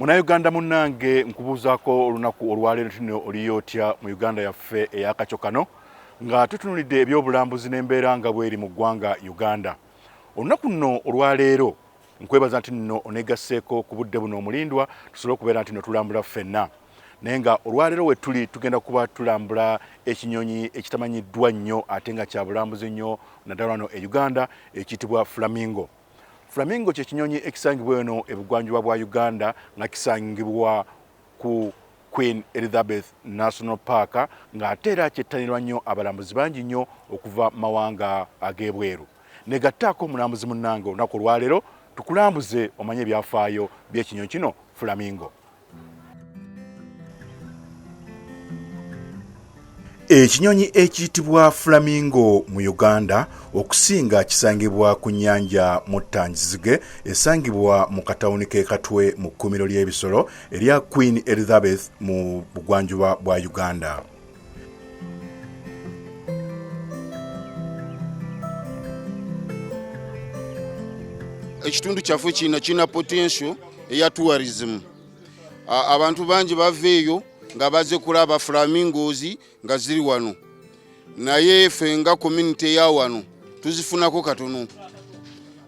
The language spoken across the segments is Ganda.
Munnayuganda munnange nkubuuzaako olunaku olwaleero tuno oliyotya mu Uganda yaffe ey'akacyo kano nga tutunulidde ebyobulambuzi n'embeera nga bweri mu ggwanga Uganda. Olunaku nno olwaleero nkwebaza nti nno oneegasseeko ku budde buno omulindwa tusobole okubeera nti nno tulambula ffenna. Naye nga olwaleero we tuli tugenda kuba tulambula ekinyonyi ekitamanyiddwa nnyo ate nga kya bulambuzi nnyo naddala wano e Uganda ekiyitibwa flamingo. Flamingo kye kinyonyi ekisangibwa eno ebugwanjuba bwa Uganda nga kisangibwa ku Queen Elizabeth National Park nga ate era kyettanirwa nnyo abalambuzi bangi nnyo okuva mawanga ag'ebweru. Negattaako omulambuzi munnange olunaku olwaleero tukulambuze omanye ebyafaayo by'ekinyonyi kino flamingo. Ekinyonyi ekiyitibwa flamingo mu Uganda okusinga kisangibwa ku nnyanja Muttanzige esangibwa mu katawuni k'e Katwe mu kkuumiro ly'ebisolo erya Queen Elizabeth mu bugwanjuba bwa Uganda. Ekitundu kyaffe kina potential eya tourism. Abantu bangi baveeyo nga bazze kulaba flamingos nga ziri wano. Naye ffe nga community ya wano tuzifunako katono.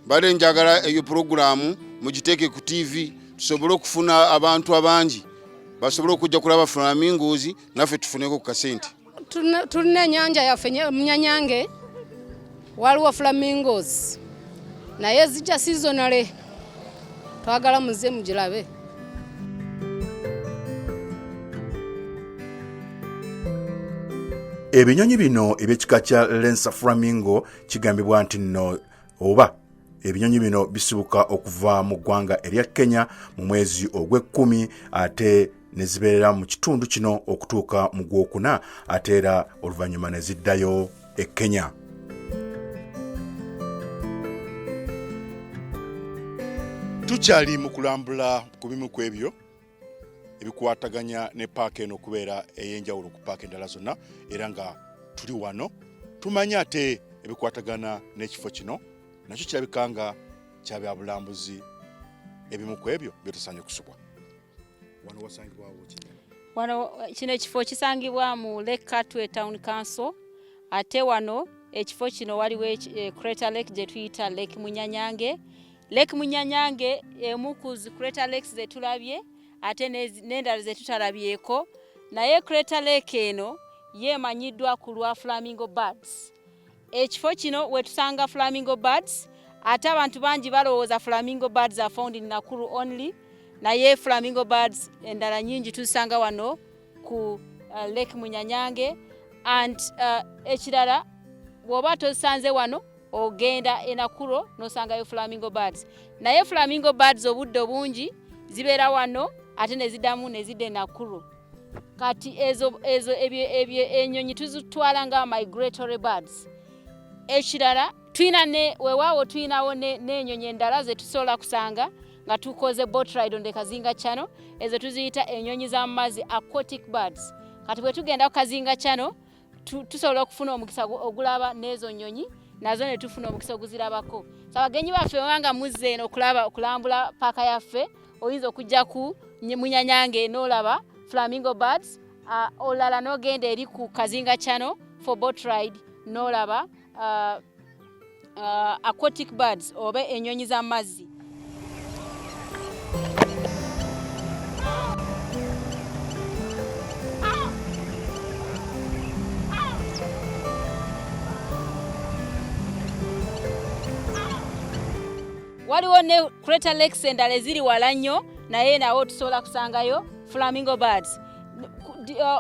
Bale njagala eyo programu mugiteeke ku TV tusobole okufuna abantu abangi basobole okujja kulaba flamingos naffe tufuneko ku kasente. Tulina ennyanja yaffe Munyanyange waliwo flamingos naye zijja seasonale twagala muze mugirabe. Ebinyonyi bino eby'ekika kya Lensa flamingo kigambibwa nti nno oba ebinyonyi bino bisibuka okuva mu ggwanga erya Kenya mu mwezi ogw'ekkumi ate ne zibeerera mu kitundu kino okutuuka mu Gwokuna ate era oluvannyuma ne ziddayo e Kenya. Tukyali mu kulambula ku bimu ku ebyo ebikwataganya ne paaka eno okubeera ey'enjawulo ku paaka endala zonna era nga tuli wano tumanye ate ebikwatagana n'ekifo kino nakyo kirabika nga kya byabulambuzi ebimu ku ebyo byotasaanye kusubwa. Wano wasangibwawo kino? Wano kino ekifo kisangibwa mu Lake Katwe Town Council ate wano ekifo kino waliwo Crater Lake gye tuyita Lake Munyanyange. Lake Munyanyange emu ku Crater Lakes ze tulabye ate n'endala ze tutalabyeko, naye Crater Lake eno yeemanyiddwa ku lwa flamingo birds. Ekifo kino we tusanga flamingo birds ate abantu bangi balowooza flamingo birds are found in Nakuru only, naye flamingo birds endala nyingi tuzisanga wano ku Lake Munyanyange and ekirala bw'oba tozisanze wano ogenda e Nakuru n'osangayo flamingo birds. Naye flamingo birds obudde bungi zibeera wano ate ne ziddamu ne zidda e Nakuru. Kati ezo ebyo ennyonyi tuzitwala nga migratory birds. Ekirala tulina weewaawo tulinawo n'ennyonyi endala ze tusobola kusanga nga tukoze boat ride on the Kazinga Channel, ezo tuziyita ennyonyi z'amazzi aquatic birds. Kati bwe tugenda ku Kazinga Channel tusobola okufuna omukisa ogulaba n'ezo nnyonyi nazo ne tufuna omukisa oguzirabako. So abagenyi baffe wanga muzze eno okulambula paaka yaffe oyinza okujja ku Munyanyange n'olaba flamingo birds, olala n'ogenda eri ku Kazinga Channel for boat ride n'olaba aquatic birds oba ennyonyi z'amazzi. Waliwo ne Crater Lakes endala eziri wala nnyo naye nawo tusobola kusangayo flamingo birds.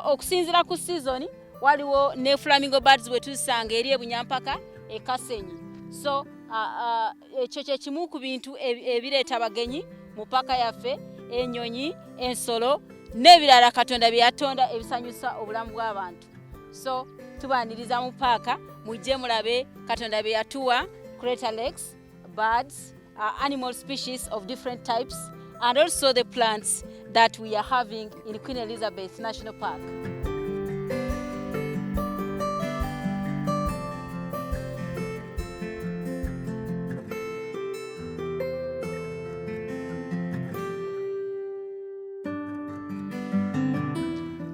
Okusinzira ku season waliwo ne flamingo birds bwe tuzisanga eri e Bunyampaka e Kasenyi. So ekyo kye kimu ku bintu ebireeta abagenyi mu paaka yaffe, ennyonyi, ensolo n'ebirala Katonda bye yatonda ebisanyusa obulamu bw'abantu. So tubaaniriza mu paaka mujje mulabe Katonda bye yatuwa, Crater Lakes, birds, animal species of different types, and also the plants that we are having in Queen Elizabeth National Park.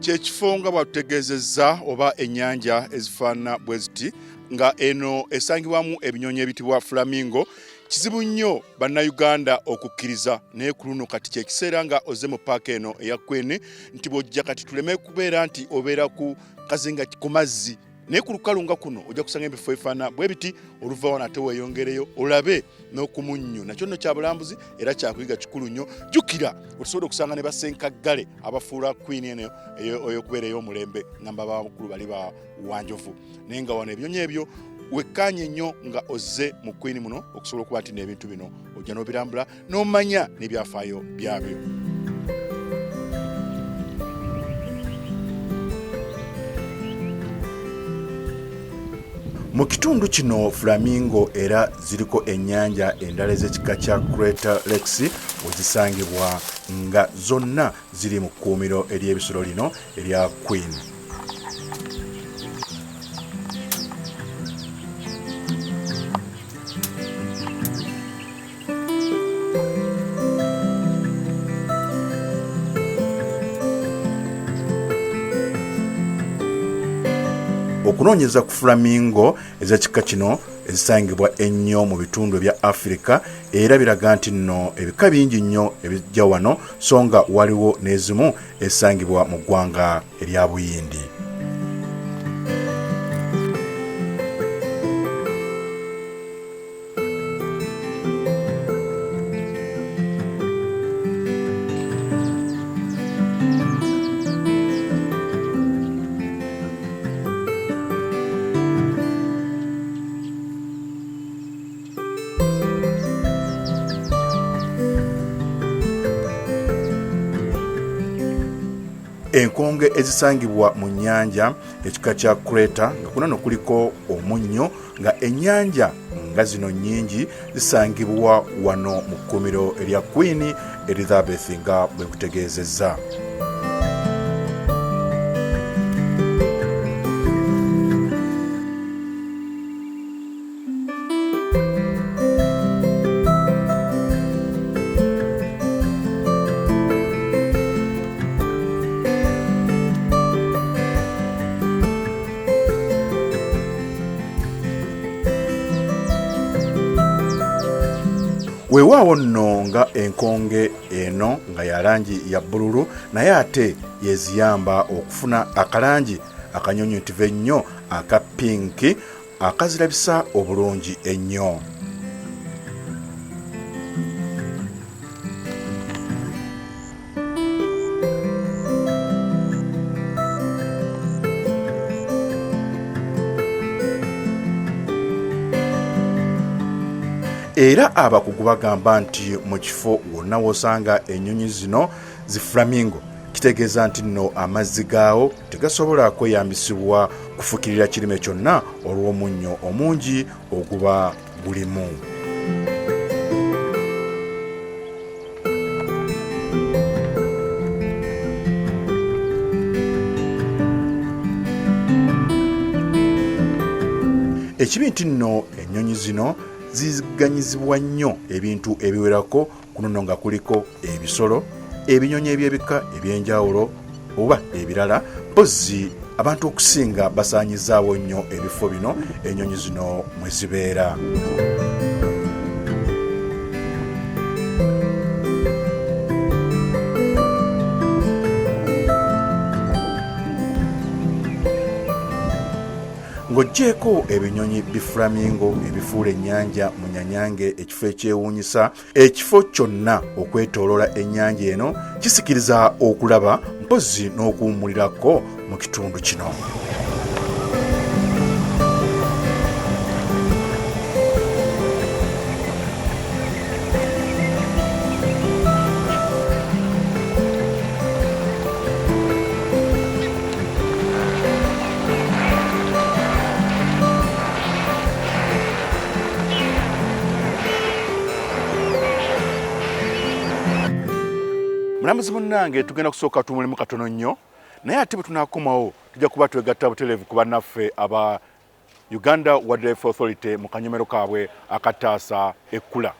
kyekifo nga bwatutegeezezza oba ennyanja ezifaanana bwe ziti nga eno esangibwamu ebinyonyi ebitibwa flamingo. Kizibu nnyo bannayuganda okukkiriza naye ku luno kati kyekiseera nga ozze mu paaka eno eya Queen nti bw'ojja kati tuleme kubeera nti obeera ku kazinga ku mazzi naye ku lukalu nga kuno ojja kusanga ebifo ebifaanana bwe biti oluva wano ate weeyongereyo olabe n'okumunnyo nakyo nno kya bulambuzi era kyakuyiga kikulu nnyo. Jjukira otusobodde okusanga ne basenkaggale abafuula Queen eno ey'okubeera ey'omulembe ngamba bakulu bali ba Wanjovu naye nga wano ebinyonyi ebyo wekkaanye nnyo nga ozze mu Queen muno okusobola okuba nti n'ebintu bino ojja n'obirambula n'omanya n'ebyafaayo byabyo. Mu kitundu kino flamingo era ziriko ennyanja endala ez'ekika kya Greater Lakes wezisangibwa nga zonna ziri mu kkuumiro ery'ebisolo lino erya Queen. Okunoonyeza ku flamingo ez'ekika kino ezisangibwa ennyo mu bitundu bya Africa era biraga nti nno ebika bingi nnyo ebijja wano so nga waliwo n'ezimu ezisangibwa mu ggwanga erya Buyindi. Enkonge ezisangibwa mu nnyanja ekika kya Greater nga kuno kuliko omunnyo nga ennyanja nga zino nnyingi zisangibwa wano mu kkuumiro erya Queen Elizabeth nga bwe kutegeezezza. Weewaawo nno nga enkonge eno nga ya langi ya bbululu naye ate yeziyamba okufuna akalangi akanyonyontive ennyo aka pinki akazirabisa obulungi ennyo. Era abakugu bagamba nti mu kifo wonna w'osanga ennyonyi zino zi flamingo kitegeeza nti nno amazzi gaawo tegasobola kweyambisibwa kufukirira kirime kyonna olw'omunnyo omungi oguba gulimu. Ekibi nti nno ennyonyi zino ziganyizibwa nnyo ebintu ebiwerako kuno nga kuliko ebisolo ebinyonyi eby'ebika eby'enjawulo oba ebirala mpozzi abantu okusinga basaanyizaawo nnyo ebifo bino ennyonyi zino mwe zibeera. Ng'oggyeko ebinyonyi biflamingo ebifuula ennyanja munyanyange ekifo ekyewuunyisa ekifo kyonna okwetooloola ennyanja eno kisikiriza okulaba mpozzi n'okuwummulirako mu kitundu kino. Mulambuzi munnange tugenda kusooka tumulimu katono nnyo naye ate bwe tunaakomawo tujja kuba twegatta butereevu ku bannaffe aba Uganda Wildlife Authority mu kanyomero kaabwe akataasa ekkula.